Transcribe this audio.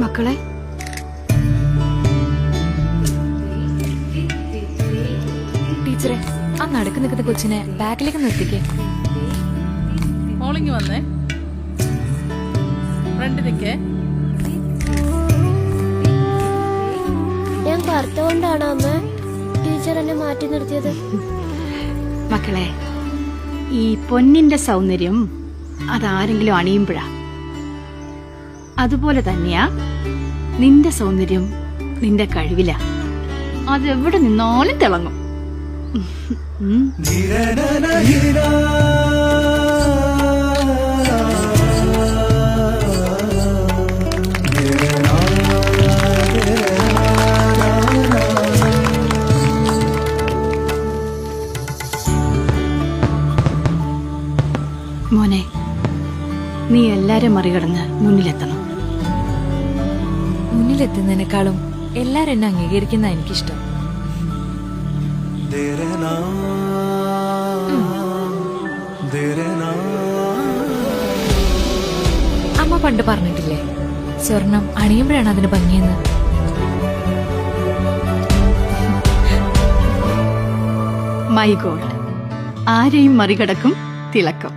മക്കളെ, ടീച്ചറെ ആ നടക്ക് നിൽക്കുന്ന കൊച്ചിനെ ബാക്കിലേക്ക് നിർത്തിക്കേ. മോളിങ് വന്നേ, ഫ്രണ്ടിലേക്ക്. ഞാൻ കറുത്തോണ്ടാണോ അമ്മ ടീച്ചർ എന്നെ മാറ്റി നിർത്തിയത്? മക്കളെ, ഈ പൊന്നിന്റെ സൗന്ദര്യം അതാരെങ്കിലും അണിയുമ്പോഴാ. അതുപോലെ തന്നെയാ നിന്റെ സൗന്ദര്യം നിന്റെ കഴിവില. അതെവിടെ നിന്നാലും തിളങ്ങും. മോനെ, നീ എല്ലാരും മറികടന്ന് മുന്നിലെത്തണം. മുന്നിലെത്തുന്നതിനേക്കാളും എല്ലാരും എന്നെ അംഗീകരിക്കുന്ന എനിക്കിഷ്ടം. അമ്മ പണ്ട് പറഞ്ഞിട്ടില്ലേ, സ്വർണം അണിയുമ്പോഴാണ് അതിന് ഭംഗിയെന്ന്. മൈ ഗോഡ്, ആരെയും മറികടക്കും തിളക്കം.